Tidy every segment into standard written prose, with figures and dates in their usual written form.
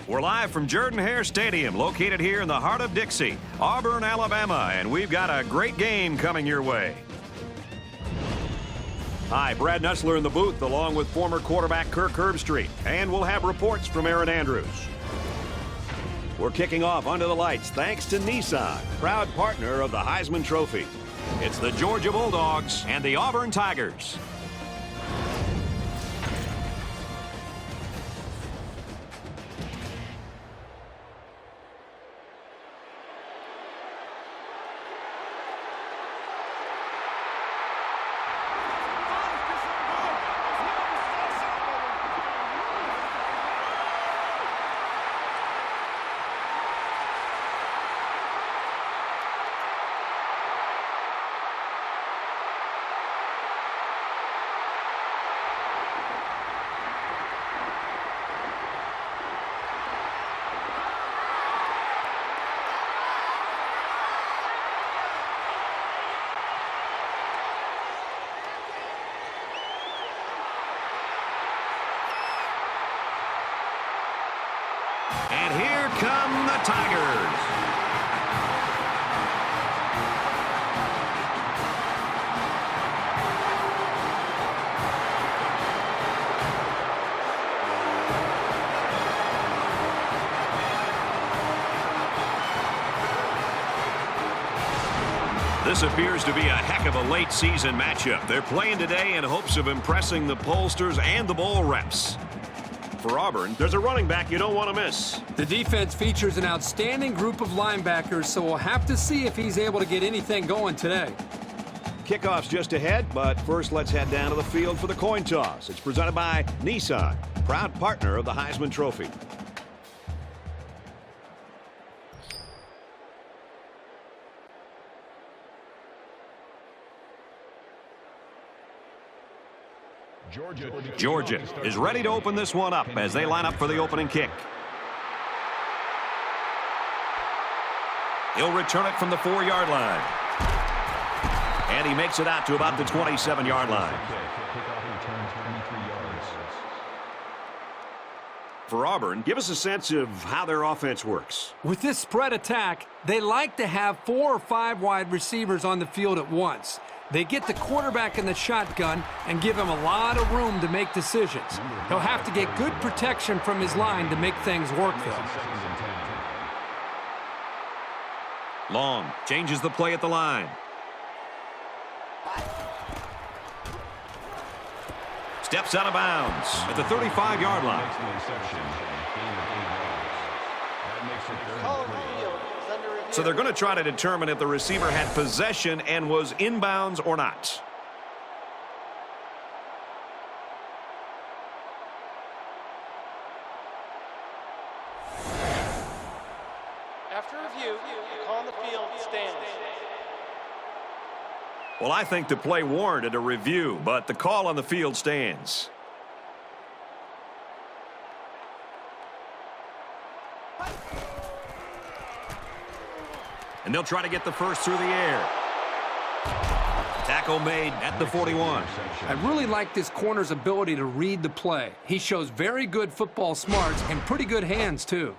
We're live from Jordan-Hare Stadium, located here in the heart of Dixie, Auburn, Alabama, and we've got a great game coming your way. Hi, Brad Nussler in the booth, along with former quarterback Kirk Herbstreit, and we'll have reports from Aaron Andrews. We're kicking off under the lights thanks to Nissan, proud partner of the Heisman Trophy. It's the Georgia Bulldogs and the Auburn Tigers. And here come the Tigers. This appears to be a heck of a late season matchup. They're playing today in hopes of impressing the pollsters and the bowl reps. For Auburn, there's a running back you don't want to miss. The defense features an outstanding group of linebackers, so we'll have to see if he's able to get anything going today. Kickoff's just ahead, but first let's head down to the field for the coin toss. It's presented by Nissan, proud partner of the Heisman Trophy. Georgia is ready to open this one up as they line up for the opening kick. He'll return it from the 4-yard line. And he makes it out to about the 27-yard line. For Auburn, give us a sense of how their offense works. With this spread attack, they like to have 4 or 5 wide receivers on the field at once. They get the quarterback in the shotgun and give him a lot of room to make decisions. He'll have to get good protection from his line to make things work for him. Long changes the play at the line. Steps out of bounds at the 35-yard line. So they're going to try to determine if the receiver had possession and was inbounds or not. After review, the call on the field stands. Well, I think the play warranted a review, but the call on the field stands. And they'll try to get the first through the air. Tackle made at the 41. I really like this corner's ability to read the play. He shows very good football smarts and pretty good hands, too.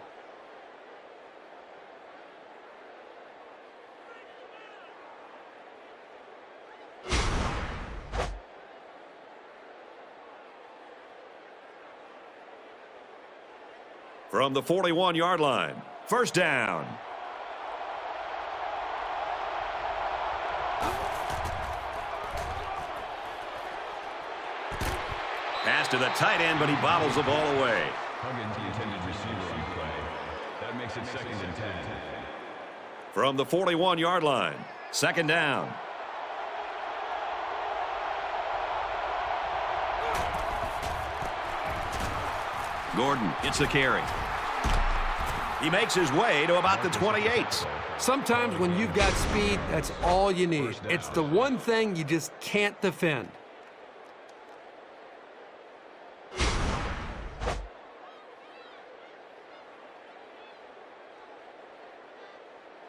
From the 41-yard line, first down. Pass to the tight end, but he bobbles the ball away. Huggins, the intended receiver on play. That makes it 2nd and 10. From the 41-yard line, second down. Gordon gets the carry. He makes his way to about the 28. Sometimes when you've got speed, that's all you need. It's the one thing you just can't defend.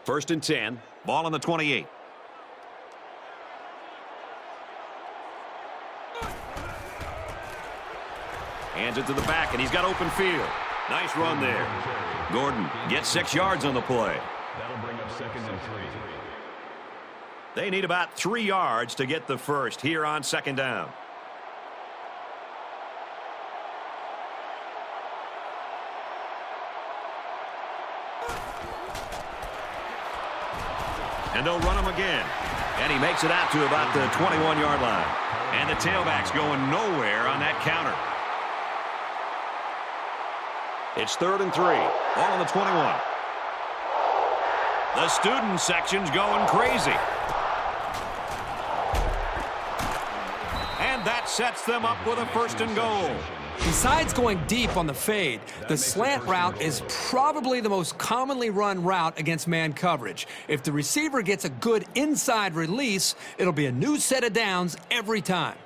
First and 10, ball on the 28. Hands it to the back, and he's got open field. Nice run there. Gordon gets 6 yards on the play. That'll bring up 2nd and 3. They need about 3 yards to get the first here on 2nd down. And they'll run him again. And he makes it out to about the 21-yard line. And the tailback's going nowhere on that counter. It's 3rd and 3. All on the 21. The student section's going crazy. And that sets them up with a 1st and goal. Besides going deep on the fade, the slant route is probably the most commonly run route against man coverage. If the receiver gets a good inside release, it'll be a new set of downs every time.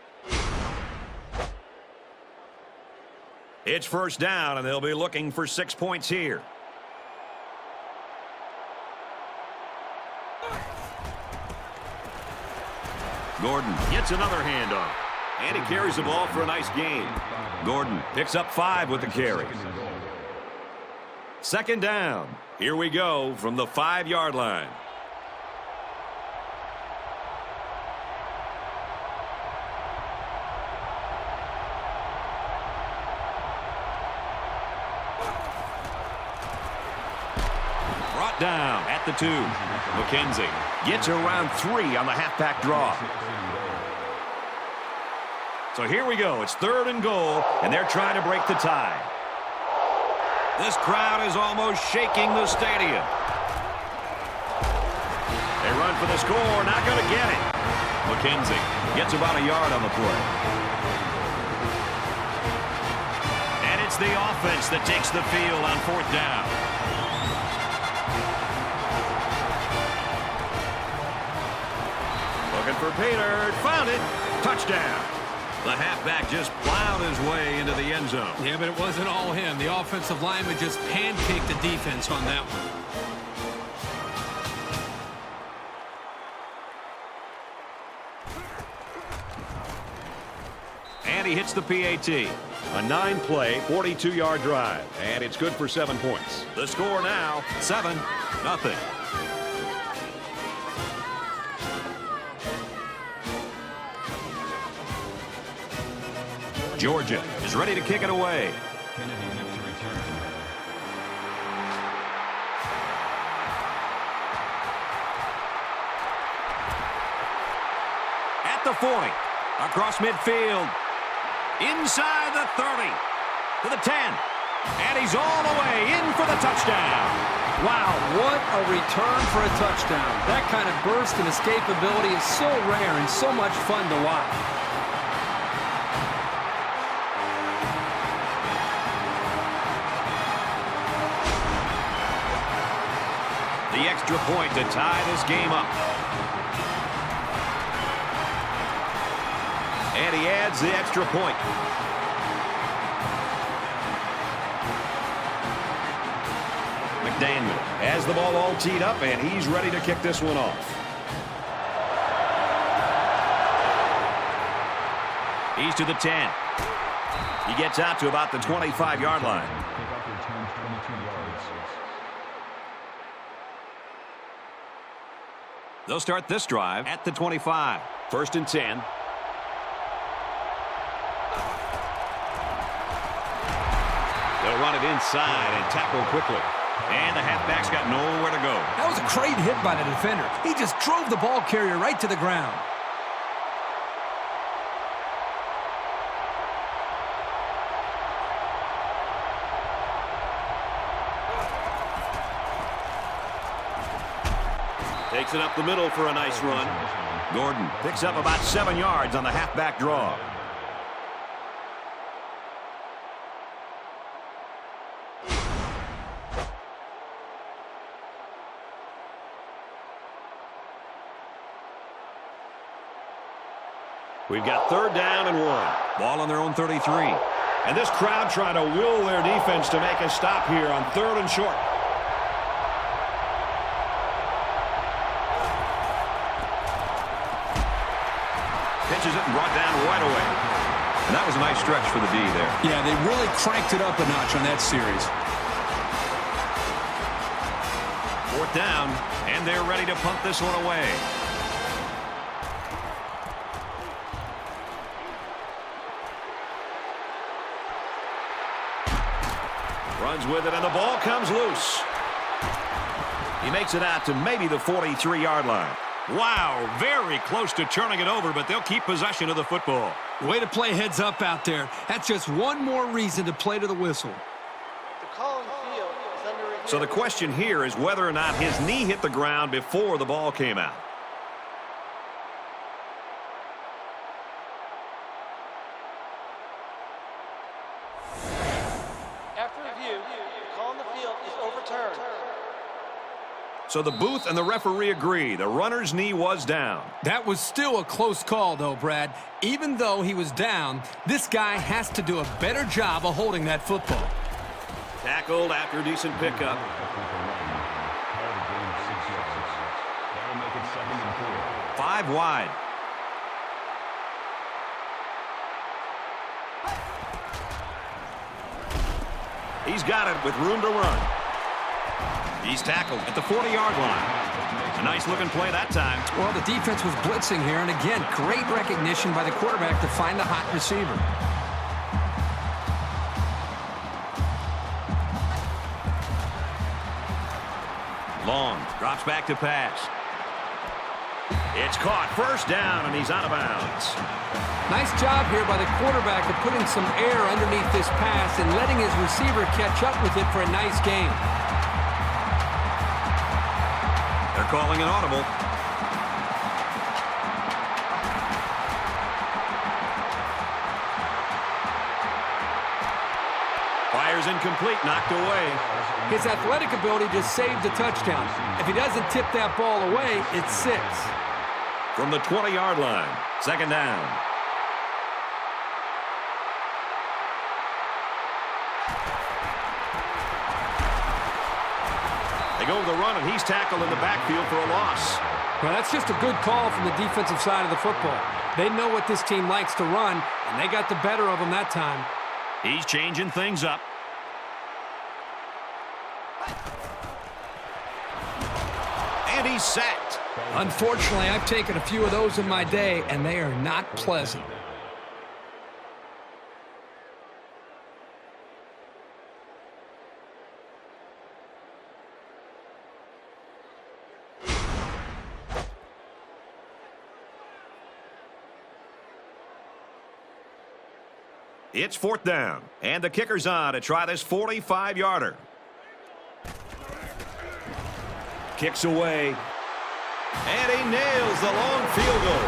It's 1st down, and they'll be looking for 6 points here. Gordon gets another hand on it. And he carries the ball for a nice gain. Gordon picks up 5 with the carry. 2nd down. Here we go from the 5-yard line. Brought down at the 2. McKenzie gets around 3 on the halfback draw. So here we go. It's 3rd and goal, and they're trying to break the tie. This crowd is almost shaking the stadium. They run for the score, not going to get it. McKenzie gets about a yard on the play. And it's the offense that takes the field on 4th down. Looking for Peter. Found it. Touchdown. The halfback just plowed his way into the end zone. Yeah, but it wasn't all him. The offensive lineman just pancaked the defense on that one. And he hits the PAT. A 9-play, 42-yard drive. And it's good for 7 points. The score now, 7-0. Georgia is ready to kick it away. At the 40, across midfield, inside the 30, to the 10, and he's all the way in for the touchdown. Wow, what a return for a touchdown. That kind of burst and escapability is so rare and so much fun to watch. The extra point to tie this game up. And he adds the extra point. McDaniel has the ball all teed up, and he's ready to kick this one off. He's to the 10. He gets out to about the 25-yard line. They'll start this drive at the 25. 1st and 10. They'll run it inside and tackle quickly. And the halfback's got nowhere to go. That was a great hit by the defender. He just drove the ball carrier right to the ground. Takes it up the middle for a nice run. Gordon picks up about 7 yards on the halfback draw. We've got 3rd down and 1. Ball on their own 33. And this crowd trying to will their defense to make a stop here on 3rd and short. Pitches it and brought down right away. And that was a nice stretch for the D there. Yeah, they really cranked it up a notch on that series. 4th down, and they're ready to punt this one away. Runs with it, and the ball comes loose. He makes it out to maybe the 43-yard line. Wow, very close to turning it over, but they'll keep possession of the football. Way to play heads up out there. That's just one more reason to play to the whistle. The call on the field is under review. So the question here is whether or not his knee hit the ground before the ball came out. After review, the call on the field is overturned. So the booth and the referee agree. The runner's knee was down. That was still a close call, though, Brad. Even though he was down, this guy has to do a better job of holding that football. Tackled after a decent pickup. That'll make it 2nd and 4. 5 wide. He's got it with room to run. He's tackled at the 40-yard line. A nice-looking play that time. Well, the defense was blitzing here, and again, great recognition by the quarterback to find the hot receiver. Long drops back to pass. It's caught. 1st down, and he's out of bounds. Nice job here by the quarterback of putting some air underneath this pass and letting his receiver catch up with it for a nice gain. They're calling an audible. Fires incomplete, knocked away. His athletic ability just saved the touchdown. If he doesn't tip that ball away, it's 6. From the 20-yard line, 2nd down. They go to the run, and he's tackled in the backfield for a loss. Well, that's just a good call from the defensive side of the football. They know what this team likes to run, and they got the better of them that time. He's changing things up. And he's sacked. Unfortunately, I've taken a few of those in my day, and they are not pleasant. It's 4th down, and the kicker's on to try this 45-yarder. Kicks away, and he nails the long field goal.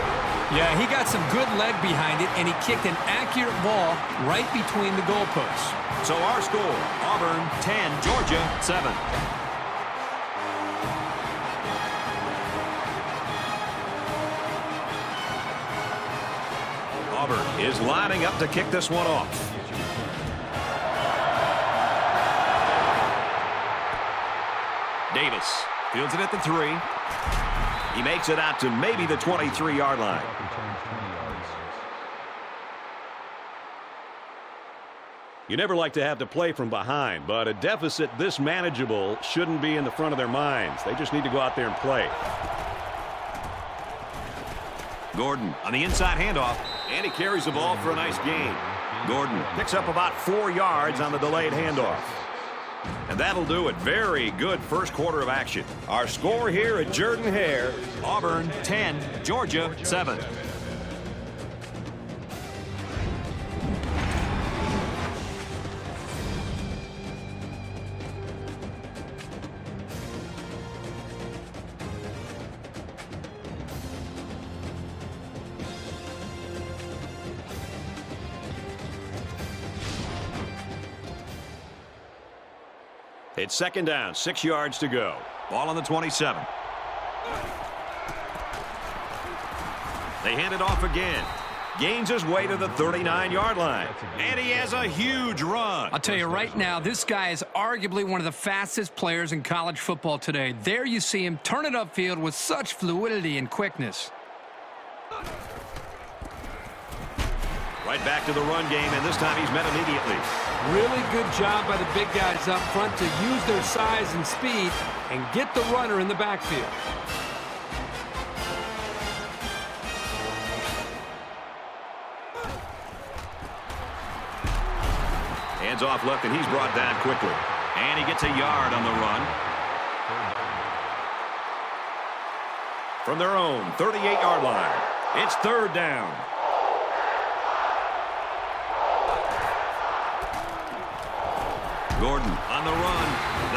Yeah, he got some good leg behind it, and he kicked an accurate ball right between the goalposts. So our score, Auburn 10, Georgia 7. Auburn is lining up to kick this one off. Davis fields it at the 3. He makes it out to maybe the 23-yard line. You never like to have to play from behind, but a deficit this manageable shouldn't be in the front of their minds. They just need to go out there and play. Gordon on the inside handoff, and he carries the ball for a nice gain. Gordon picks up about 4 yards on the delayed handoff. And that'll do it. Very good first quarter of action. Our score here at Jordan-Hare, Auburn 10, Georgia 7. It's 2nd down, 6 yards to go. Ball on the 27. They hand it off again. Gains his way to the 39-yard line. And he has a huge run. I'll tell you right now, this guy is arguably one of the fastest players in college football today. There you see him turn it upfield with such fluidity and quickness. Right back to the run game, and this time he's met immediately. Really good job by the big guys up front to use their size and speed and get the runner in the backfield. Hands off left, and he's brought down quickly. And he gets a yard on the run. From their own 38-yard line, it's third down. Gordon on the run.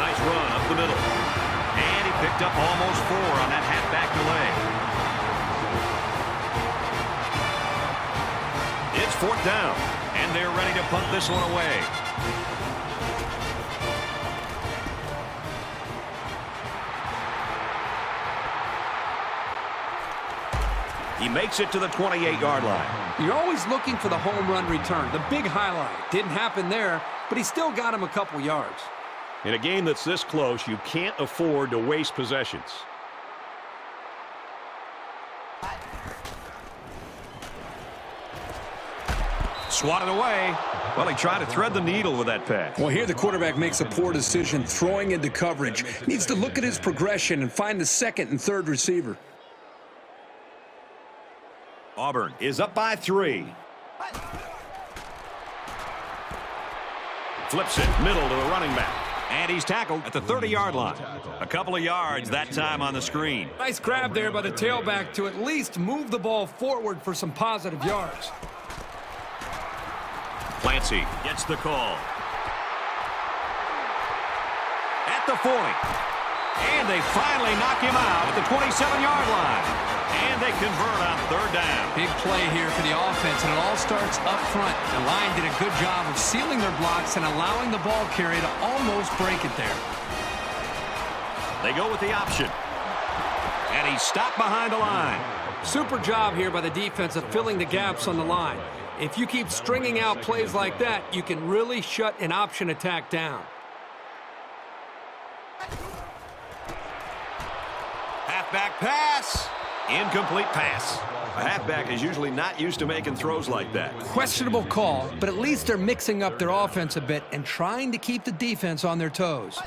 Nice run up the middle. And he picked up almost 4 on that halfback delay. It's fourth down, and they're ready to punt this one away. He makes it to the 28-yard line. You're always looking for the home run return, the big highlight. Didn't happen there, but he still got him a couple yards. In a game that's this close, you can't afford to waste possessions. Swatted away. Well, he tried to thread the needle with that pass. Well, here the quarterback makes a poor decision throwing into coverage. Needs to look at his progression and find the second and third receiver. Auburn is up by 3. Flips it middle to the running back. And he's tackled at the 30-yard line. A couple of yards that time on the screen. Nice grab there by the tailback to at least move the ball forward for some positive yards. Clancy gets the call. At the 40. And they finally knock him out at the 27-yard line. And they convert on third down. Big play here for the offense, and it all starts up front. The line did a good job of sealing their blocks and allowing the ball carrier to almost break it there. They go with the option. And he's stopped behind the line. Super job here by the defense of filling the gaps on the line. If you keep stringing out plays like that, you can really shut an option attack down. Halfback pass. Incomplete pass. A halfback is usually not used to making throws like that. Questionable call, but at least they're mixing up their offense a bit and trying to keep the defense on their toes.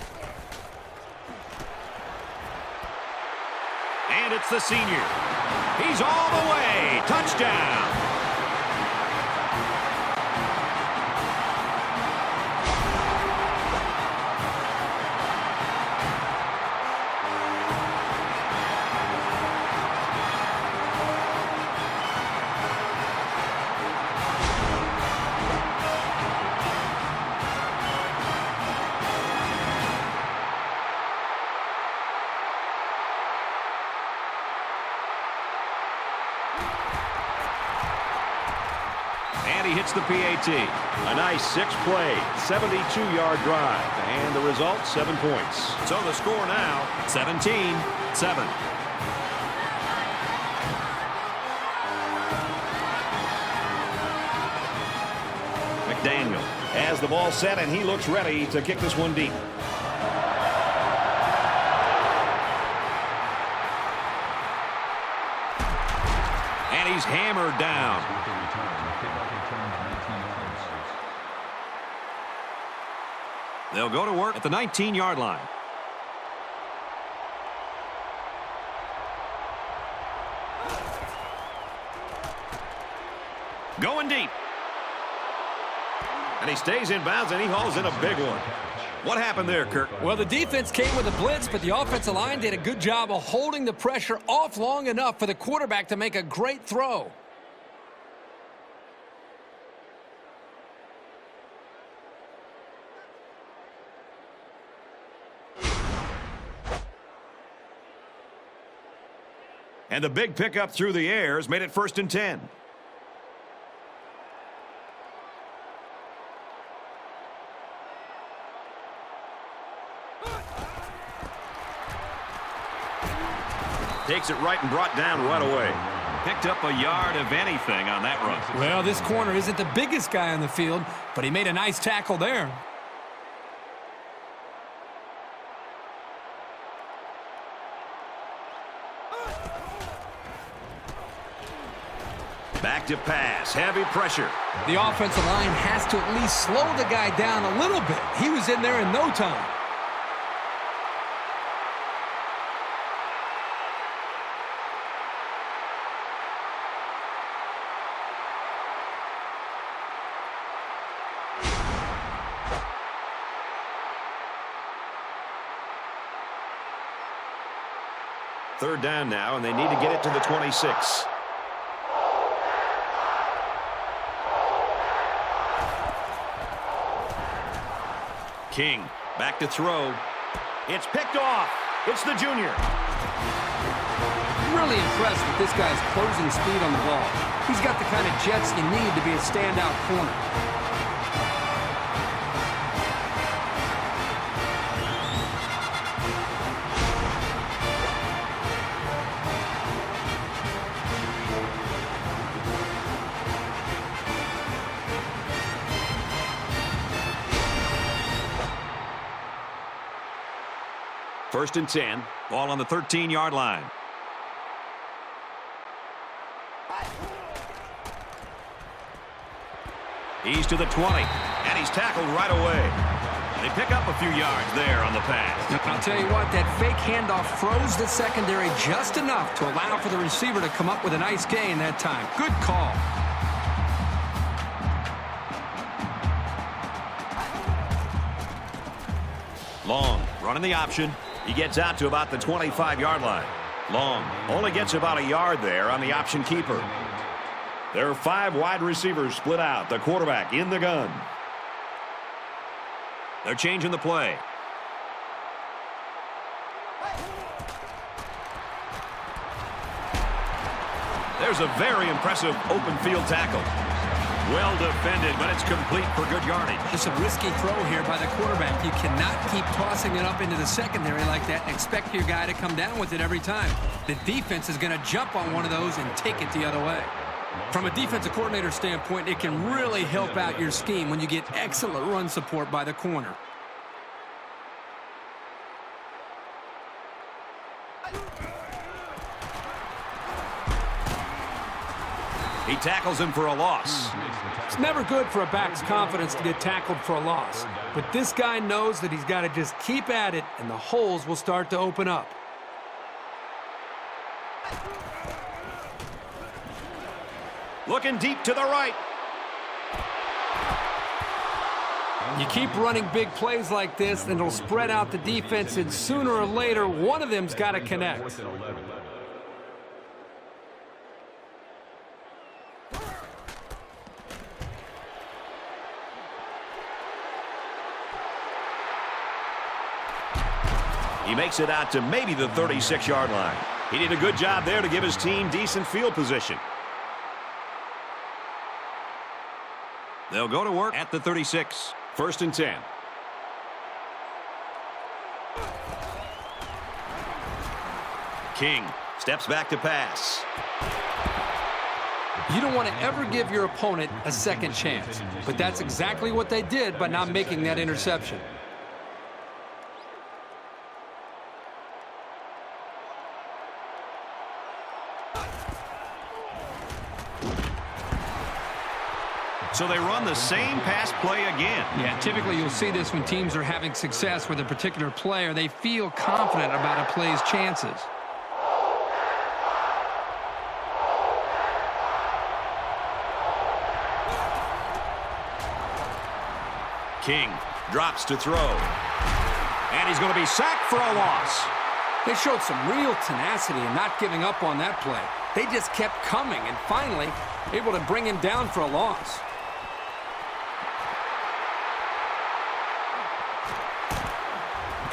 And it's the senior. He's all the way. Touchdown. And he hits the PAT. A nice 6-play, 72-yard drive. And the result, 7 points. So the score now, 17-7. McDaniel has the ball set, and he looks ready to kick this one deep. And he's hammered down. They'll go to work at the 19-yard line. Going deep. And he stays in bounds, and he hauls in a big one. What happened there, Kirk? Well, the defense came with a blitz, but the offensive line did a good job of holding the pressure off long enough for the quarterback to make a great throw. And the big pickup through the air has made it 1st and 10. Takes it right and brought down right away. Picked up a yard of anything on that run. Well, this corner isn't the biggest guy on the field, but he made a nice tackle there. Back to pass. Heavy pressure. The offensive line has to at least slow the guy down a little bit. He was in there in no time. Third down now, and they need to get it to the 26. King back to throw. It's picked off. It's the junior. Really impressed with this guy's closing speed on the ball. He's got the kind of jets you need to be a standout corner. First and 10. Ball on the 13-yard line. He's to the 20, and he's tackled right away. They pick up a few yards there on the pass. I'll tell you what, that fake handoff froze the secondary just enough to allow for the receiver to come up with a nice gain that time. Good call. Long, running the option. He gets out to about the 25-yard line. Long only gets about a yard there on the option keeper. There are 5 wide receivers split out. The quarterback in the gun. They're changing the play. There's a very impressive open field tackle. Well defended, but it's complete for good yardage. It's a risky throw here by the quarterback. You cannot keep tossing it up into the secondary like that and expect your guy to come down with it every time. The defense is going to jump on one of those and take it the other way. From a defensive coordinator standpoint, it can really help out your scheme when you get excellent run support by the corner. He tackles him for a loss. It's never good for a back's confidence to get tackled for a loss. But this guy knows that he's got to just keep at it, and the holes will start to open up. Looking deep to the right. You keep running big plays like this, and it'll spread out the defense, and sooner or later, one of them's got to connect. He makes it out to maybe the 36-yard line. He did a good job there to give his team decent field position. They'll go to work at the 36. First and 10. King steps back to pass. You don't want to ever give your opponent a second chance. But that's exactly what they did by not making that interception. So they run the same pass play again. Yeah, typically you'll see this when teams are having success with a particular player. They feel confident about a play's chances. King drops to throw. And he's going to be sacked for a loss. They showed some real tenacity in not giving up on that play. They just kept coming and finally able to bring him down for a loss.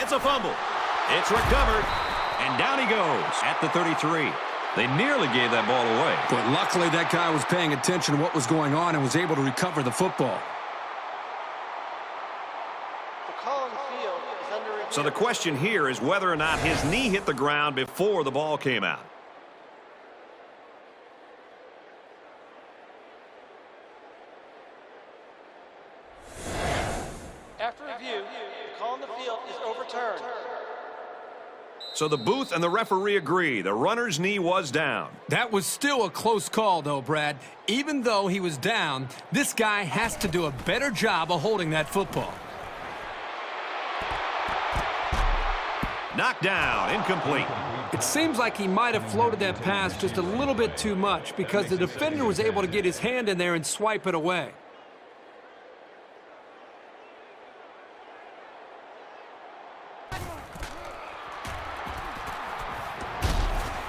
It's a fumble. It's recovered. And down he goes at the 33. They nearly gave that ball away. But luckily that guy was paying attention to what was going on and was able to recover the football. The call on the field is under review. So the question here is whether or not his knee hit the ground before the ball came out. So the booth and the referee agree. The runner's knee was down. That was still a close call, though, Brad. Even though he was down, this guy has to do a better job of holding that football. Knocked down, incomplete. It seems like he might have floated that pass just a little bit too much because the defender was able to get his hand in there and swipe it away.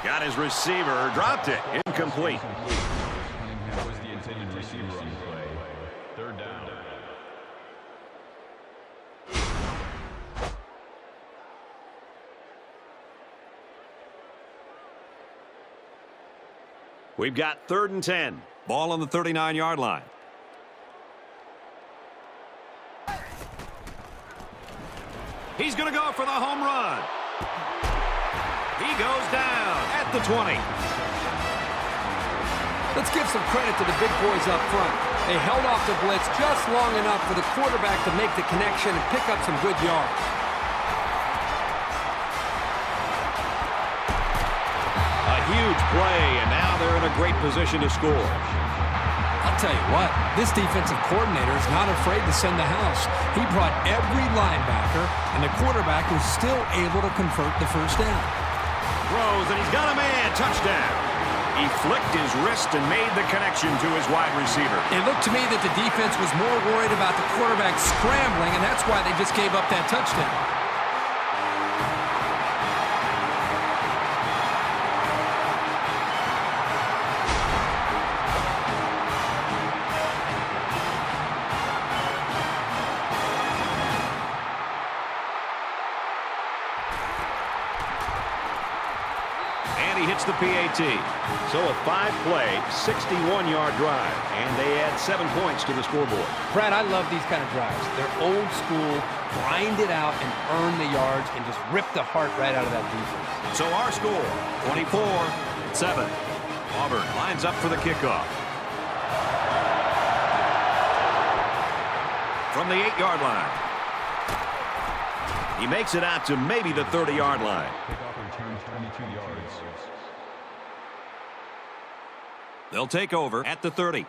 Got his receiver, dropped it, incomplete. Cunningham was the intended receiver on the play. Third down. We've got 3rd and 10. Ball on the 39-yard line. He's going to go for the home run. He goes down at the 20. Let's give some credit to the big boys up front. They held off the blitz just long enough for the quarterback to make the connection and pick up some good yards. A huge play, and now they're in a great position to score. I'll tell you what, this defensive coordinator is not afraid to send the house. He brought every linebacker, and the quarterback was still able to convert the first down. Throws, and he's got a man. Touchdown. He flicked his wrist and made the connection to his wide receiver. It looked to me that the defense was more worried about the quarterback scrambling, and that's why they just gave up that touchdown. He hits the PAT. So a 5-play, 61-yard drive. And they add 7 points to the scoreboard. Brad, I love these kind of drives. They're old school, grind it out and earn the yards and just rip the heart right out of that defense. So our score, 24-7. Auburn lines up for the kickoff. From the 8-yard line. He makes it out to maybe the 30-yard line. Kickoff return 22 yards. They'll take over at the 30.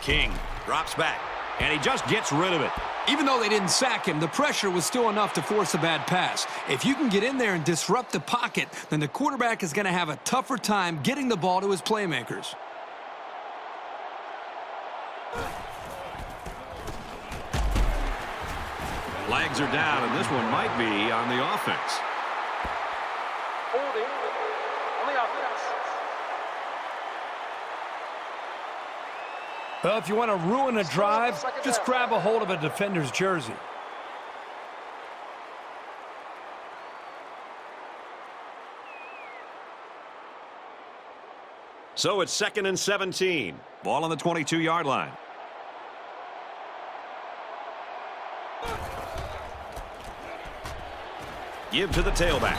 King drops back, and he just gets rid of it. Even though they didn't sack him, the pressure was still enough to force a bad pass. If you can get in there and disrupt the pocket, then the quarterback is going to have a tougher time getting the ball to his playmakers. Flags are down, and this one might be on the offense. Holding on the offense. Well, if you want to ruin a drive, just grab a hold of a defender's jersey. So it's 2nd and 17. Ball on the 22-yard line. Give to the tailback.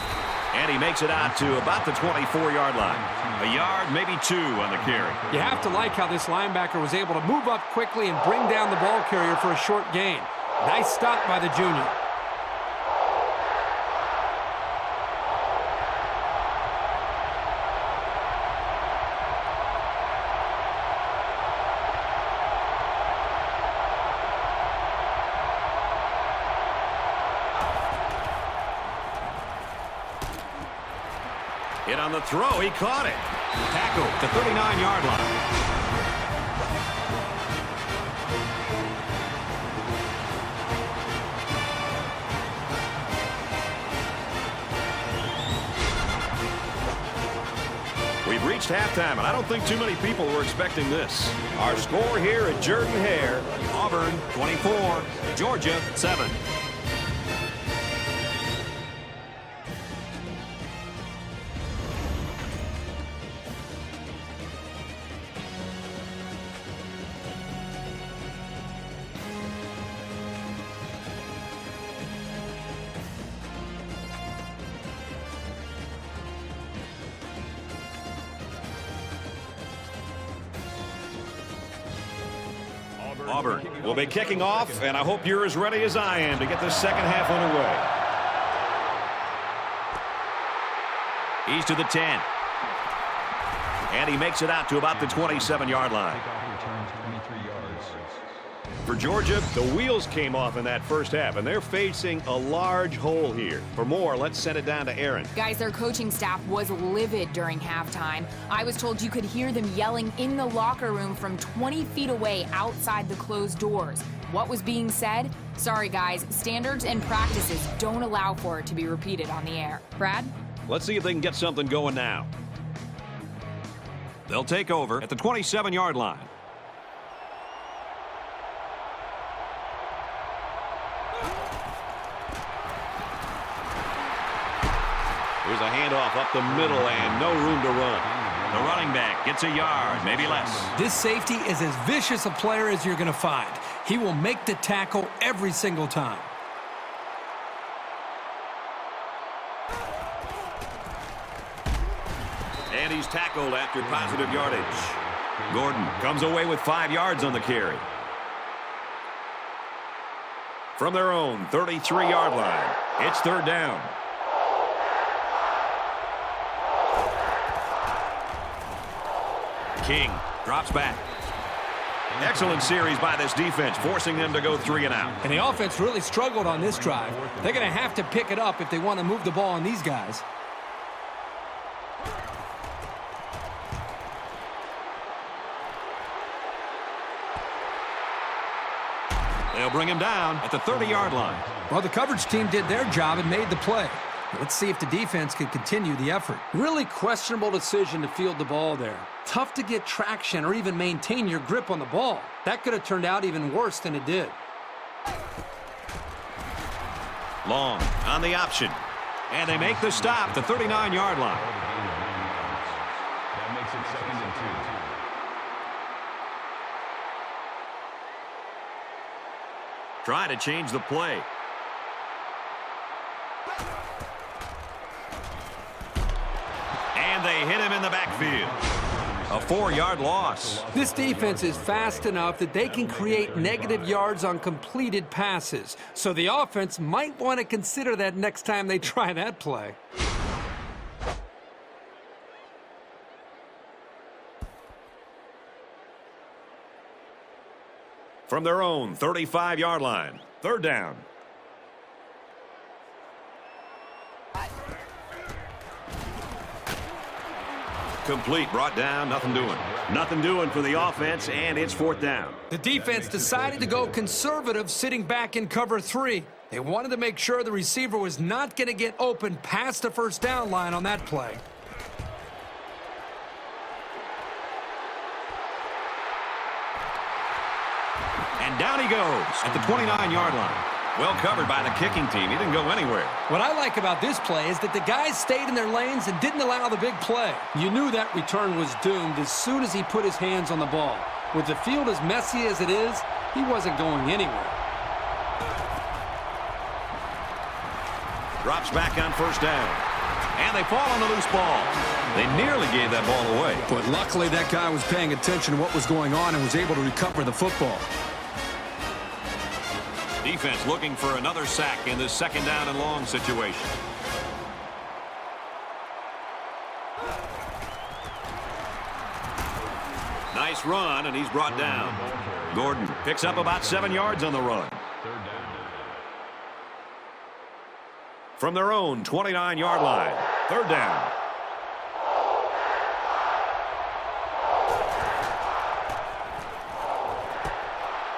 And he makes it out to about the 24-yard line. A yard, maybe 2 on the carry. You have to like how this linebacker was able to move up quickly and bring down the ball carrier for a short gain. Nice stop by the junior. Hit on the throw. He caught it. Tackle at the 39-yard line. We've reached halftime, and I don't think too many people were expecting this. Our score here at Jordan-Hare, Auburn 24, Georgia 7. Auburn will be kicking off, and I hope you're as ready as I am to get this second half underway. He's to the 10. And he makes it out to about the 27-yard line. For Georgia, the wheels came off in that first half, and they're facing a large hole here. For more, let's send it down to Aaron. Guys, their coaching staff was livid during halftime. I was told you could hear them yelling in the locker room from 20 feet away outside the closed doors. What was being said? Sorry, guys, standards and practices don't allow for it to be repeated on the air. Brad? Let's see if they can get something going now. They'll take over at the 27-yard line. Here's a handoff up the middle and no room to run. The running back gets a yard, maybe less. This safety is as vicious a player as you're going to find. He will make the tackle every single time. And he's tackled after positive yardage. Gordon comes away with 5 yards on the carry. From their own 33-yard line, it's third down. King drops back. Excellent series by this defense, forcing them to go 3 and out. And the offense really struggled on this drive. They're going to have to pick it up if they want to move the ball on these guys. They'll bring him down at the 30-yard line. Well, the coverage team did their job and made the play. Let's see if the defense can continue the effort. Really questionable decision to field the ball there. Tough to get traction or even maintain your grip on the ball. That could have turned out even worse than it did. Long on the option. And they make the stop, the 39-yard line. That makes it 2nd and 2. Try to change the play. And they hit him in the backfield. A 4-yard loss. This defense is fast enough that they can create negative yards on completed passes. So the offense might want to consider that next time they try that play. From their own 35-yard line, third down. Complete, brought down, nothing doing. Nothing doing for the offense, and it's fourth down. The defense decided to go conservative, sitting back in cover 3. They wanted to make sure the receiver was not going to get open past the first down line on that play. And down he goes at the 29-yard line. Well covered by the kicking team. He didn't go anywhere. What I like about this play is that the guys stayed in their lanes and didn't allow the big play. You knew that return was doomed as soon as he put his hands on the ball. With the field as messy as it is, he wasn't going anywhere. Drops back on first down. And they fall on the loose ball. They nearly gave that ball away. But luckily that guy was paying attention to what was going on and was able to recover the football. Defense looking for another sack in this second down and long situation. Nice run, and he's brought down. Gordon picks up about 7 yards on the run. From their own 29-yard line, third down.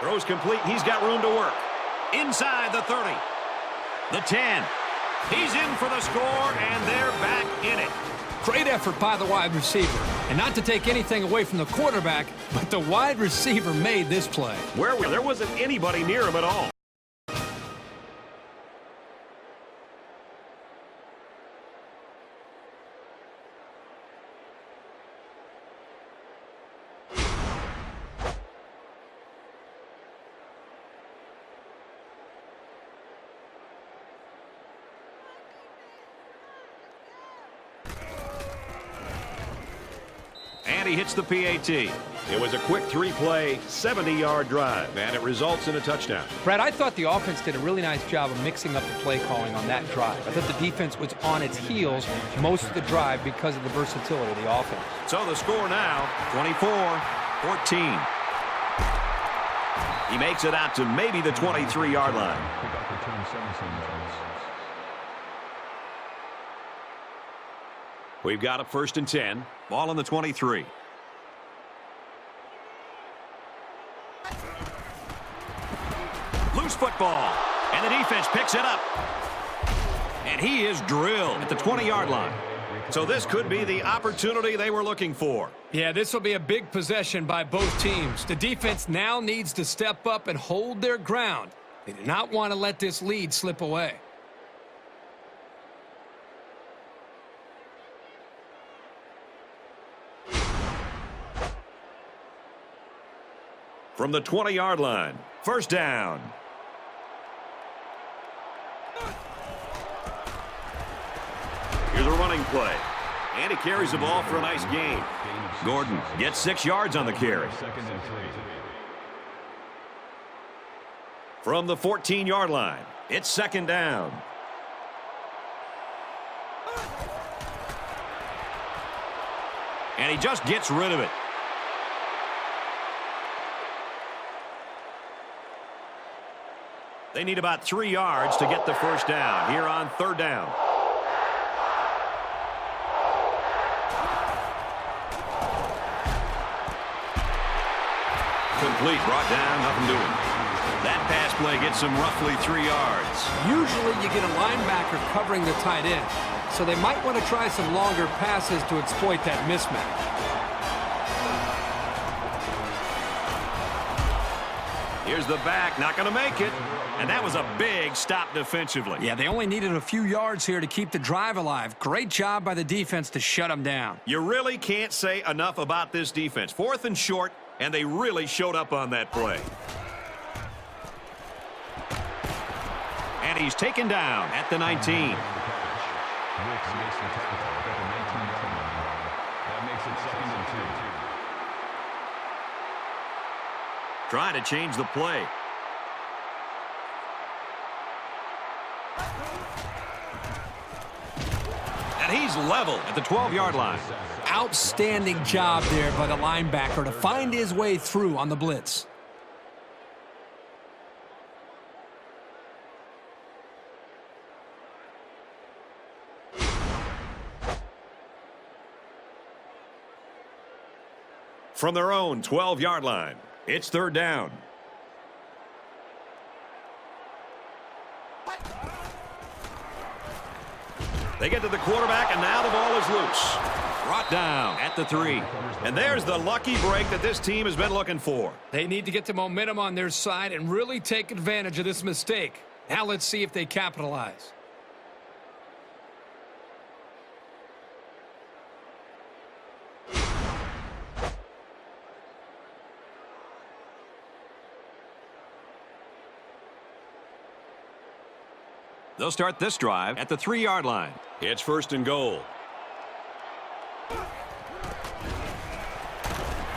Throws complete. He's got room to work. Inside the 30. The 10. He's in for the score, and they're back in it. Great effort by the wide receiver. And not to take anything away from the quarterback, but the wide receiver made this play. There wasn't anybody near him at all. And he hits the PAT. It was a quick 3-play, 70-yard drive, and it results in a touchdown. Brad, I thought the offense did a really nice job of mixing up the play calling on that drive. I thought the defense was on its heels most of the drive because of the versatility of the offense. So the score now, 24-14. He makes it out to maybe the 23-yard line. Kickoff return 17 yards. We've got a 1st and 10. Ball on the 23. Loose football. And the defense picks it up. And he is drilled at the 20-yard line. So this could be the opportunity they were looking for. Yeah, this will be a big possession by both teams. The defense now needs to step up and hold their ground. They do not want to let this lead slip away. From the 20-yard line, 1st down. Here's a running play. And he carries the ball for a nice gain. Gordon gets 6 yards on the carry. 2nd and 3. From the 14-yard line, it's 2nd down. And he just gets rid of it. They need about 3 yards to get the 1st down here on 3rd down. Complete, brought down, nothing doing. That pass play gets him roughly 3 yards. Usually you get a linebacker covering the tight end, so they might want to try some longer passes to exploit that mismatch. Here's the back, not going to make it. And that was a big stop defensively. Yeah, they only needed a few yards here to keep the drive alive. Great job by the defense to shut them down. You really can't say enough about this defense. 4th and short, and they really showed up on that play. And he's taken down at the 19. Wicks makes the tackle at the 19-yard line. That makes it 2nd and 2. Trying to change the play. And he's level at the 12-yard line. Outstanding job there by the linebacker to find his way through on the blitz. From their own 12-yard line, it's 3rd down. They get to the quarterback, and now the ball is loose. Brought down at the 3. And there's the lucky break that this team has been looking for. They need to get the momentum on their side and really take advantage of this mistake. Now let's see if they capitalize. They'll start this drive at the 3-yard line. It's 1st and goal.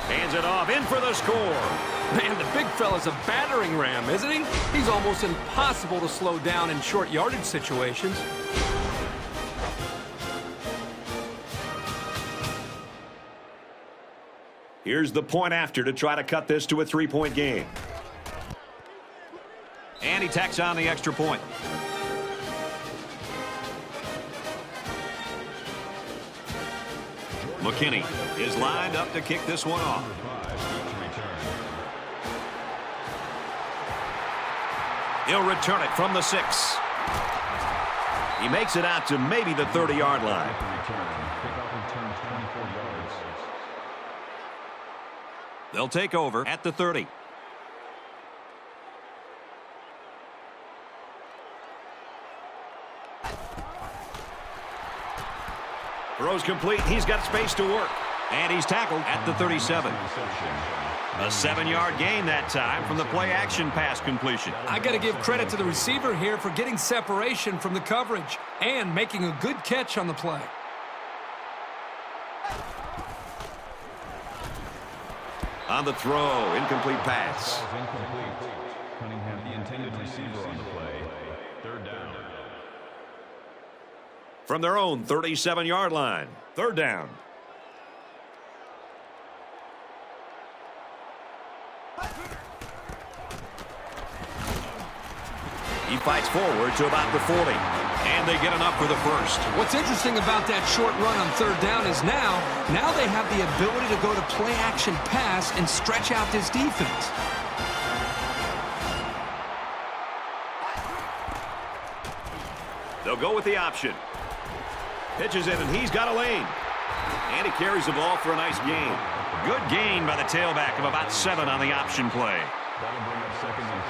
Hands it off, in for the score. Man, the big fella's a battering ram, isn't he? He's almost impossible to slow down in short yardage situations. Here's the point after to try to cut this to a 3-point game. And he tacks on the extra point. McKinney is lined up to kick this one off. He'll return it from the 6. He makes it out to maybe the 30-yard line. They'll take over at the 30. Throws complete. He's got space to work. And he's tackled at the 37. A 7-yard gain that time from the play-action pass completion. I got to give credit to the receiver here for getting separation from the coverage and making a good catch on the play. On the throw, incomplete pass. Ball's incomplete. Cunningham, the intended receiver on the play. Third down. From their own 37-yard line, third down. He fights forward to about the 40. And they get enough for the first. What's interesting about that short run on third down is now they have the ability to go to play action pass and stretch out this defense. They'll go with the option. Pitches in, and he's got a lane. And he carries the ball for a nice gain. Good gain by the tailback of about 7 on the option play. That'll bring up 2nd and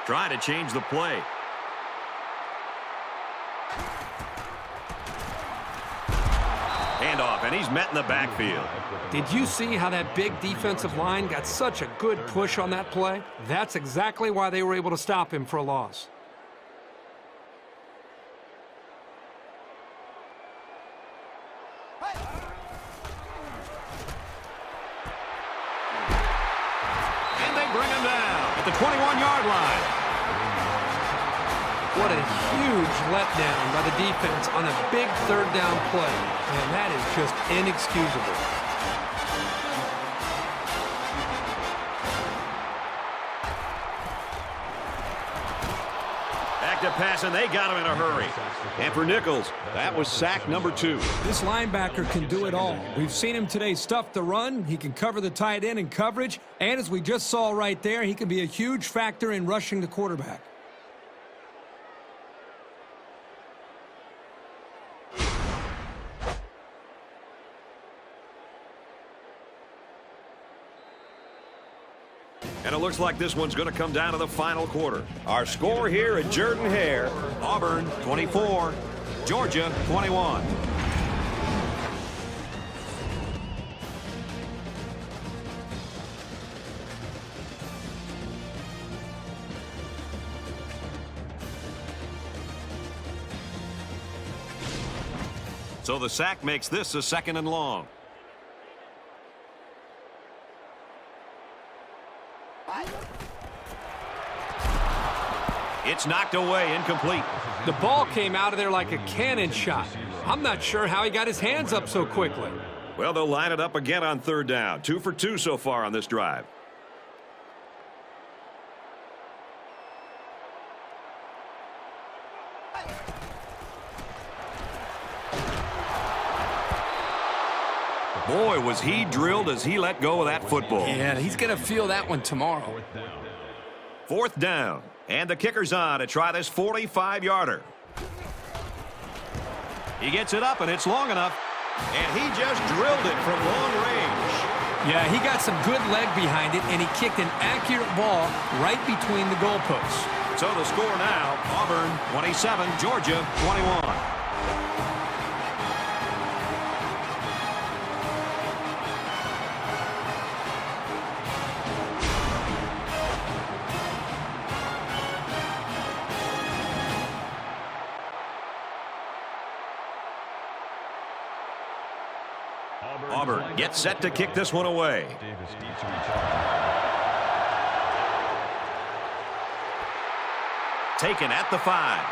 3. Trying to change the play. Handoff, and he's met in the backfield. Did you see how that big defensive line got such a good push on that play? That's exactly why they were able to stop him for a loss. And they bring him down at the 21-yard line. What a huge letdown by the defense on a big third down play. And that is just inexcusable. Back to pass, and they got him in a hurry. And for Nichols, that was sack number 2. This linebacker can do it all. We've seen him today stuff the run. He can cover the tight end in coverage. And as we just saw right there, he can be a huge factor in rushing the quarterback. And it looks like this one's going to come down to the final quarter. Our score here at Jordan-Hare, Auburn 24, Georgia 21. So the sack makes this a 2nd and long. It's knocked away, incomplete. The ball came out of there like a cannon shot. I'm not sure how he got his hands up so quickly. Well, they'll line it up again on third down. 2 for 2 so far on this drive. Boy, was he drilled as he let go of that football. Yeah, he's going to feel that one tomorrow. 4th down. And the kicker's on to try this 45-yarder. He gets it up, and it's long enough. And he just drilled it from long range. Yeah, he got some good leg behind it, and he kicked an accurate ball right between the goalposts. So the score now, Auburn 27, Georgia 21. Auburn gets set to kick this one away. Taken at the 5.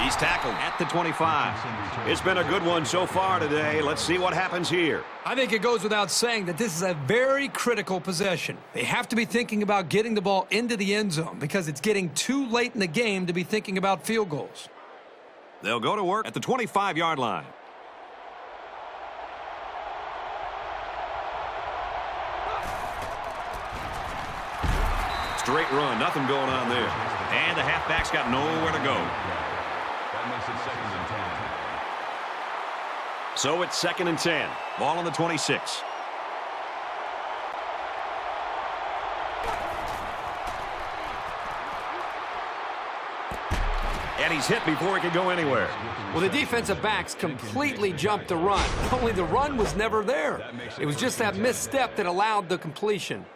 He's tackled at the 25. It's been a good one so far today. Let's see what happens here. I think it goes without saying that this is a very critical possession. They have to be thinking about getting the ball into the end zone because it's getting too late in the game to be thinking about field goals. They'll go to work at the 25-yard line. Straight run, nothing going on there. And the halfback's got nowhere to go. That makes it 2nd and 10. So it's 2nd and 10. Ball on the 26. And he's hit before he could go anywhere. Well, the defensive backs completely jumped the run. Only the run was never there. It was just that misstep that allowed the completion.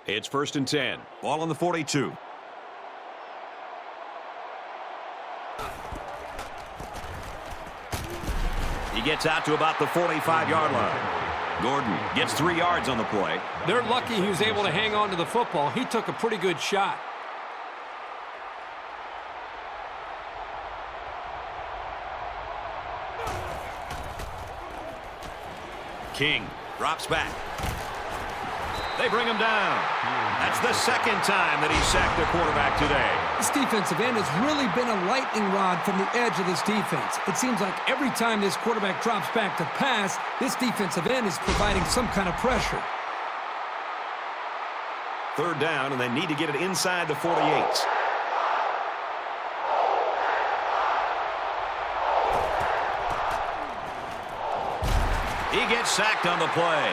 It's 1st and 10. Ball on the 42. He gets out to about the 45-yard line. Gordon gets 3 yards on the play. They're lucky he was able to hang on to the football. He took a pretty good shot. King drops back. They bring him down. That's the 2nd time that he sacked a quarterback today. This defensive end has really been a lightning rod from the edge of this defense. It seems like every time this quarterback drops back to pass, this defensive end is providing some kind of pressure. 3rd down, and they need to get it inside the 48. He gets sacked on the play.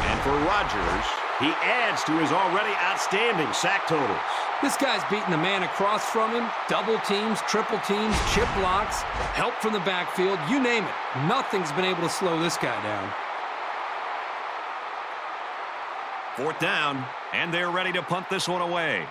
And for Rodgers, he adds to his already outstanding sack totals. This guy's beating the man across from him. Double teams, triple teams, chip blocks, help from the backfield, you name it. Nothing's been able to slow this guy down. 4th down, and they're ready to punt this one away.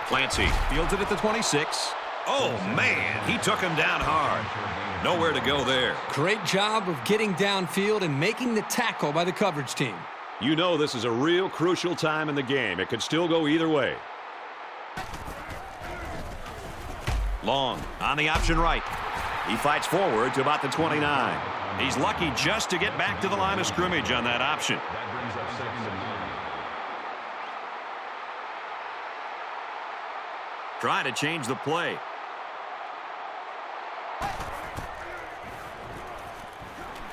Clancy fields it at the 26. Oh, man, he took him down hard. Nowhere to go there. Great job of getting downfield and making the tackle by the coverage team. You know this is a real crucial time in the game. It could still go either way. Long on the option right. He fights forward to about the 29. He's lucky just to get back to the line of scrimmage on that option. That brings up 2nd and 9. Try to change the play.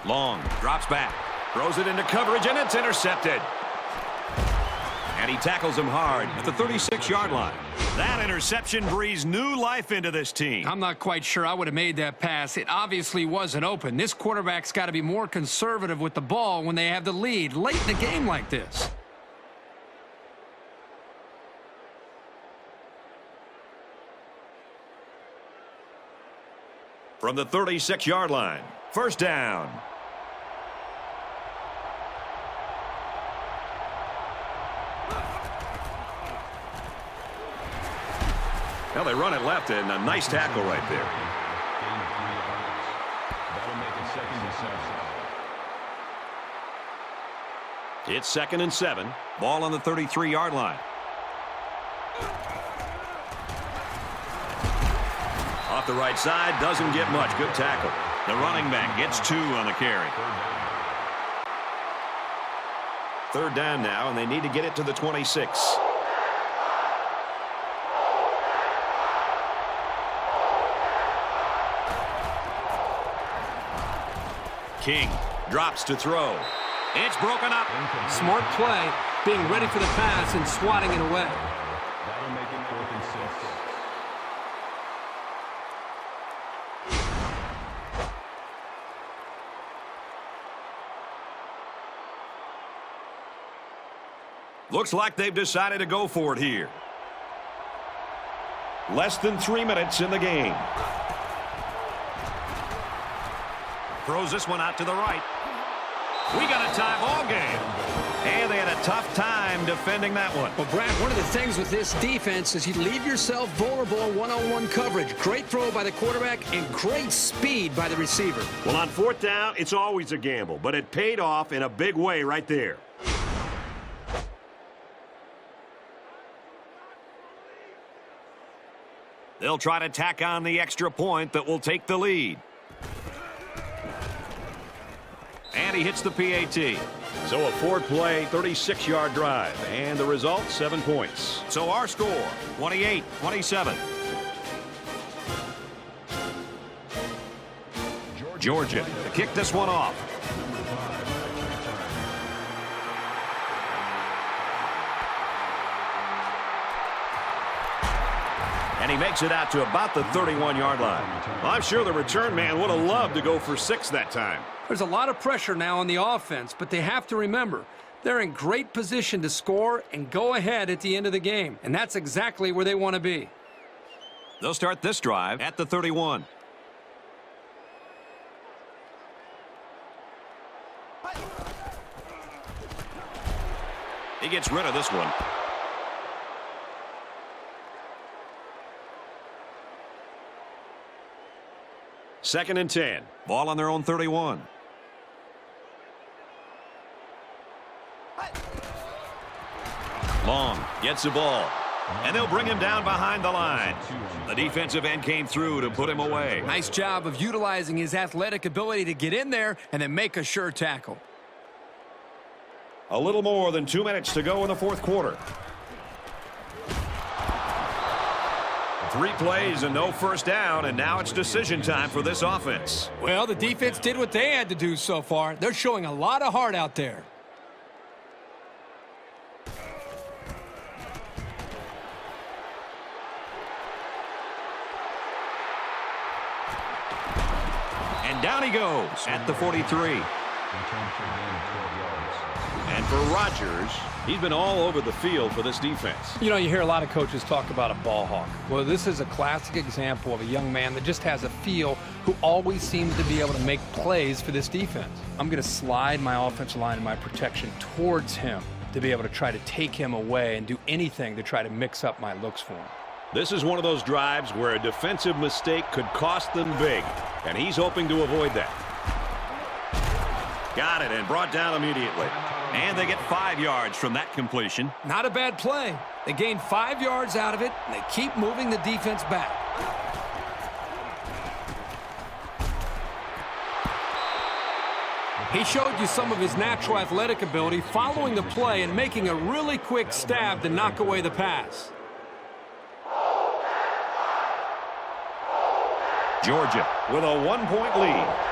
Long drops back, throws it into coverage, and it's intercepted. And he tackles him hard at the 36-yard line. That interception breathes new life into this team. I'm not quite sure I would have made that pass. It obviously wasn't open. This quarterback's got to be more conservative with the ball when they have the lead late in the game like this. From the 36-yard line, 1st down. Well, they run it left, and a nice tackle right there. Gain of 3 yards. That'll make it 2nd and 7. It's 2nd and 7. Ball on the 33-yard line. Off the right side, doesn't get much. Good tackle. The running back gets 2 on the carry. 3rd down now, and they need to get it to the 26. King drops to throw. It's broken up. Smart play, being ready for the pass and swatting it away. That'll make it 4th and 6. Looks like they've decided to go for it here. Less than 3 minutes in the game. Throws this one out to the right. We got a tie ball game. And they had a tough time defending that one. Well, Brad, one of the things with this defense is you leave yourself vulnerable in one-on-one coverage. Great throw by the quarterback and great speed by the receiver. Well, on 4th down, it's always a gamble, but it paid off in a big way right there. They'll try to tack on the extra point that will take the lead. And he hits the PAT. So a 4-play, 36-yard drive. And the result, 7 points. So our score, 28-27. Georgia to kick this one off. And he makes it out to about the 31-yard line. Well, I'm sure the return man would have loved to go for 6 that time. There's a lot of pressure now on the offense, but they have to remember, they're in great position to score and go ahead at the end of the game. And that's exactly where they want to be. They'll start this drive at the 31. He gets rid of this one. Second and 10. Ball on their own 31. Long gets the ball. And they'll bring him down behind the line. The defensive end came through to put him away. Nice job of utilizing his athletic ability to get in there and then make a sure tackle. A little more than 2 minutes to go in the fourth quarter. 3 plays and no first down, and now it's decision time for this offense. Well, the defense did what they had to do so far. They're showing a lot of heart out there. And down he goes at the 43. And for Rodgers, he's been all over the field for this defense. You know, you hear a lot of coaches talk about a ball hawk. Well, this is a classic example of a young man that just has a feel, who always seems to be able to make plays for this defense. I'm going to slide my offensive line and my protection towards him to be able to try to take him away and do anything to try to mix up my looks for him. This is one of those drives where a defensive mistake could cost them big, and he's hoping to avoid that. Got it and brought down immediately. And they get 5 yards from that completion. Not a bad play. They gained 5 yards out of it, and they keep moving the defense back. He showed you some of his natural athletic ability following the play and making a really quick stab to knock away the pass. Georgia with a 1-point lead.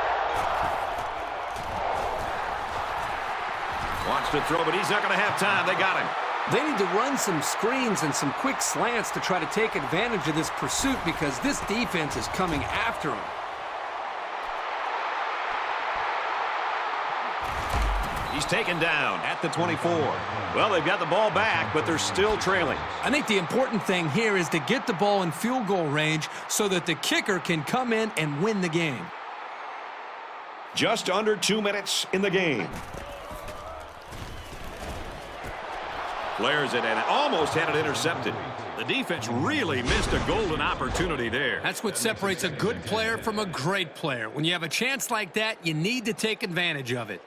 Wants to throw, but he's not going to have time. They got him. They need to run some screens and some quick slants to try to take advantage of this pursuit because this defense is coming after him. He's taken down at the 24. Well, they've got the ball back, but they're still trailing. I think the important thing here is to get the ball in field goal range so that the kicker can come in and win the game. Just under 2 minutes in the game. Flares it and almost had it intercepted. The defense really missed a golden opportunity there. That's what separates a good player from a great player. When you have a chance like that, you need to take advantage of it.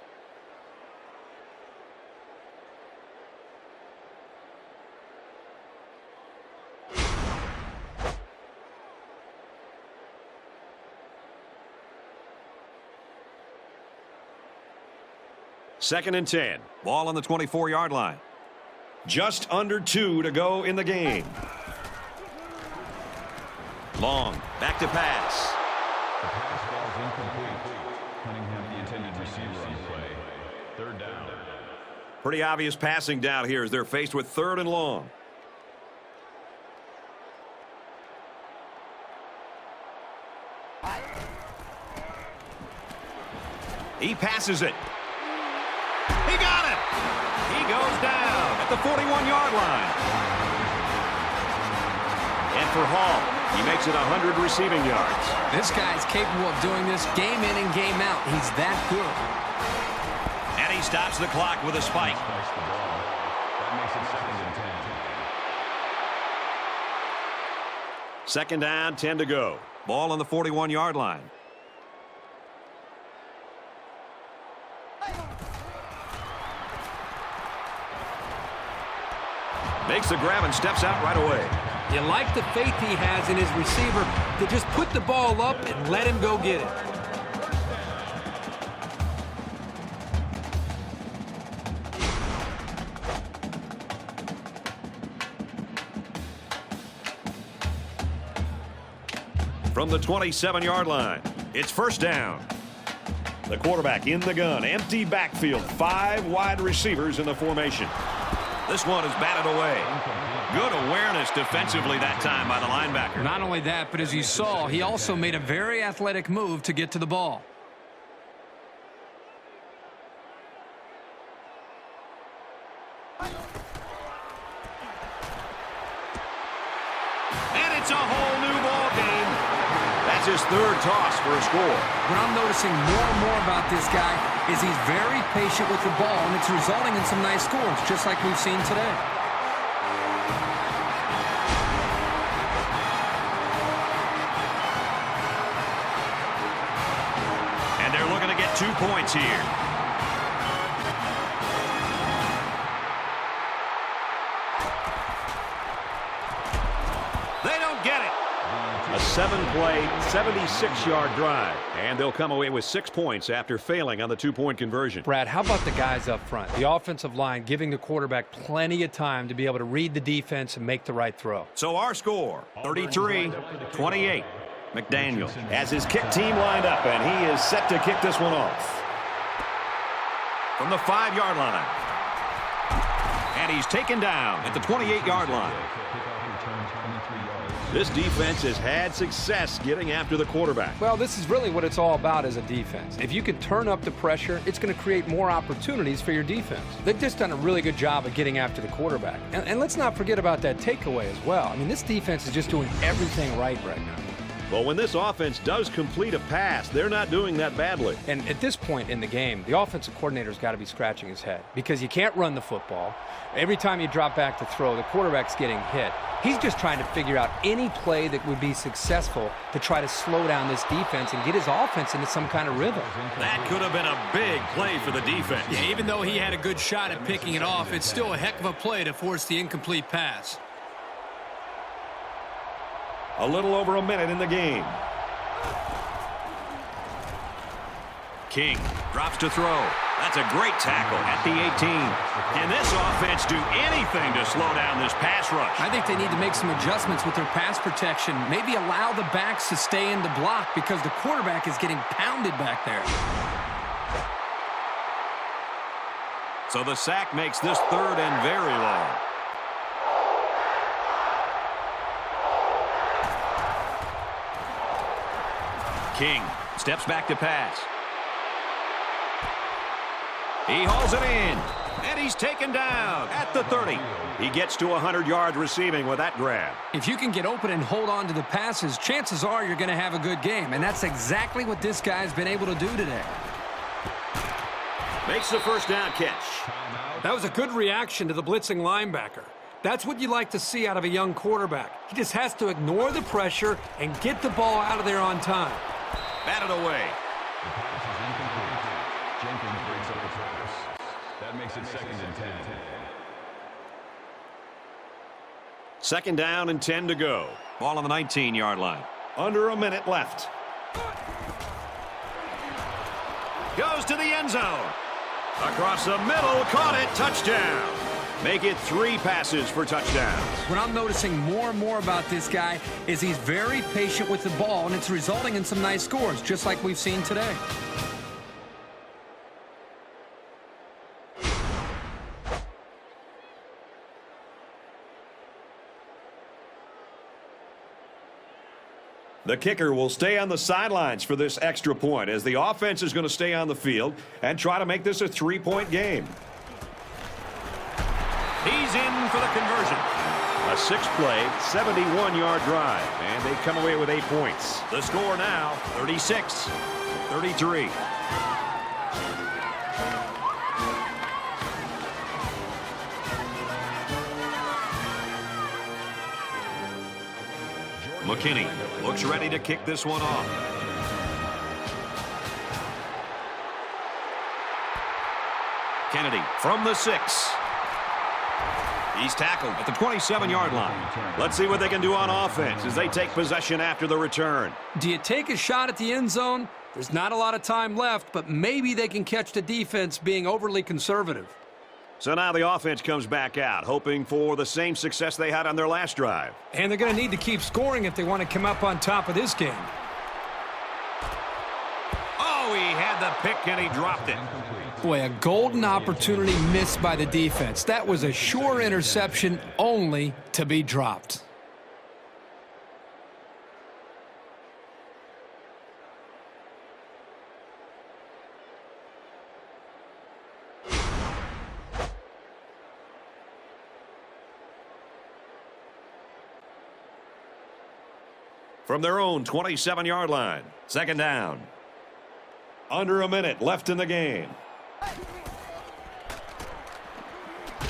Second and 10. Ball on the 24-yard line. Just under 2 to go in the game. Long. Back to pass. The pass ball is incomplete. Cunningham, the intended receiver on the play. Third down. Pretty obvious passing down here as they're faced with 3rd and long. He passes it. He got it. He goes down at the 41-yard line. And for Hall, he makes it 100 receiving yards. This guy's capable of doing this game in and game out. He's that good. And he stops the clock with a spike. Spikes the ball. That makes it 2nd and 10. Second down, 10 to go. Ball on the 41-yard line. Makes the grab and steps out right away. You like the faith he has in his receiver to just put the ball up and let him go get it. From the 27-yard line, it's first down. The quarterback in the gun, empty backfield, 5 wide receivers in the formation. This one is batted away. Good awareness defensively that time by the linebacker. Not only that, but as you saw, he also made a very athletic move to get to the ball. And it's a whole new ball game. That's his third toss for a score. What I'm noticing more and more about this guy is he's very patient with the ball, and it's resulting in some nice scores, just like we've seen today. And they're looking to get 2 points here. They don't get it. A 7-play, 76-yard drive. And they'll come away with 6 points after failing on the 2-point conversion. Brad, how about the guys up front? The offensive line giving the quarterback plenty of time to be able to read the defense and make the right throw. So our score, 33-28. McDaniel has his kick team lined up, and he is set to kick this one off. From the 5-yard line. And he's taken down at the 28-yard line. This defense has had success getting after the quarterback. Well, this is really what it's all about as a defense. If you can turn up the pressure, it's going to create more opportunities for your defense. They've just done a really good job of getting after the quarterback. And let's not forget about that takeaway as well. I mean, this defense is just doing everything right now. Well, when this offense does complete a pass, they're not doing that badly. And at this point in the game, the offensive coordinator's got to be scratching his head because you can't run the football. Every time you drop back to throw, the quarterback's getting hit. He's just trying to figure out any play that would be successful to try to slow down this defense and get his offense into some kind of rhythm. That could have been a big play for the defense. Yeah, even though he had a good shot at picking it off, it's still a heck of a play to force the incomplete pass. A little over a minute in the game. King drops to throw. That's a great tackle at the 18. Can this offense do anything to slow down this pass rush? I think they need to make some adjustments with their pass protection. Maybe allow the backs to stay in the block because the quarterback is getting pounded back there. So the sack makes this third and very long. King steps back to pass. He hauls it in, and he's taken down at the 30. He gets to 100 yards receiving with that grab. If you can get open and hold on to the passes, chances are you're going to have a good game, and that's exactly what this guy's been able to do today. Makes the first down catch. That was a good reaction to the blitzing linebacker. That's what you like to see out of a young quarterback. He just has to ignore the pressure and get the ball out of there on time. Batted away. The pass is incomplete. Jenkins breaks up the pass. That makes it 2nd and 10. Second down and 10 to go. Ball on the 19-yard line. Under a minute left. Goes to the end zone. Across the middle, caught it, touchdown. Make it 3 passes for touchdowns. What I'm noticing more and more about this guy is he's very patient with the ball, and it's resulting in some nice scores, just like we've seen today. The kicker will stay on the sidelines for this extra point as the offense is going to stay on the field and try to make this a 3-point game. He's in for the conversion. A 6-play, 71-yard drive, and they come away with 8 points. The score now, 36-33. McKinney looks ready to kick this one off. Kennedy from the 6. He's tackled at the 27-yard line. Let's see what they can do on offense as they take possession after the return. Do you take a shot at the end zone? There's not a lot of time left, but maybe they can catch the defense being overly conservative. So now the offense comes back out, hoping for the same success they had on their last drive. And they're going to need to keep scoring if they want to come up on top of this game. Oh, he had the pick and he dropped it. Boy, a golden opportunity missed by the defense. That was a sure interception, only to be dropped. from their own 27-yard line. Second down. Under a minute left in the game.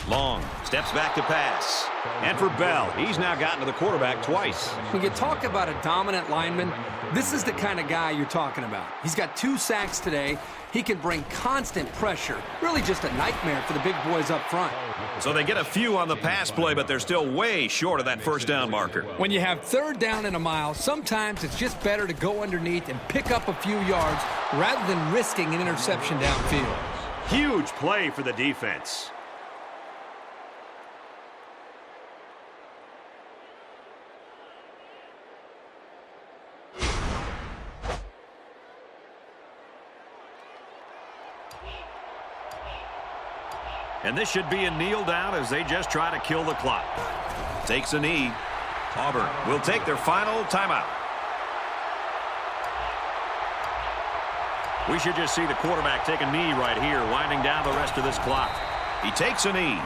Long steps back to pass. And for Bell, he's now gotten to the quarterback twice. When you talk about a dominant lineman, this is the kind of guy you're talking about. He's got 2 sacks today. He can bring constant pressure. Really just a nightmare for the big boys up front. So they get a few on the pass play, but they're still way short of that first down marker. When you have 3rd down and a mile, sometimes it's just better to go underneath and pick up a few yards rather than risking an interception downfield. Huge play for the defense. And this should be a kneel down as they just try to kill the clock. Takes a knee. Auburn will take their final timeout. We should just see the quarterback take a knee right here, winding down the rest of this clock. He takes a knee.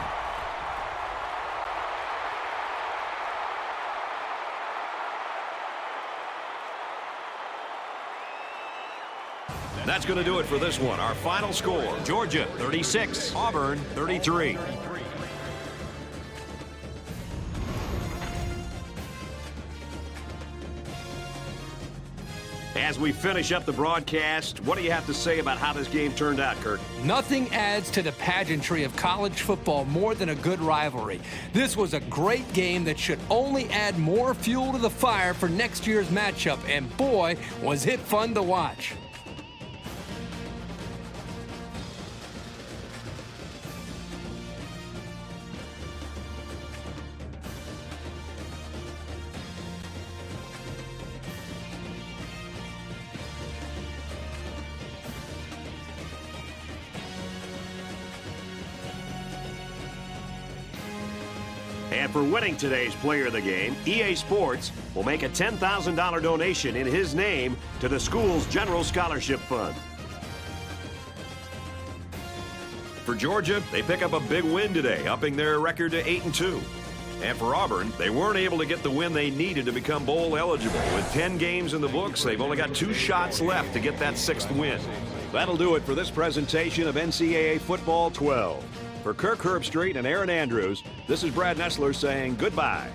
That's going to do it for this one. Our final score, Georgia 36, Auburn 33. As we finish up the broadcast, what do you have to say about how this game turned out, Kirk? Nothing adds to the pageantry of college football more than a good rivalry. This was a great game that should only add more fuel to the fire for next year's matchup, and boy, was it fun to watch. And for winning today's Player of the Game, EA Sports will make a $10,000 donation in his name to the school's General Scholarship Fund. For Georgia, they pick up a big win today, upping their record to 8-2. And for Auburn, they weren't able to get the win they needed to become bowl eligible. With 10 games in the books, they've only got 2 shots left to get that 6th win. That'll do it for this presentation of NCAA Football 12. For Kirk Herbstreit and Aaron Andrews, this is Brad Nessler saying goodbye.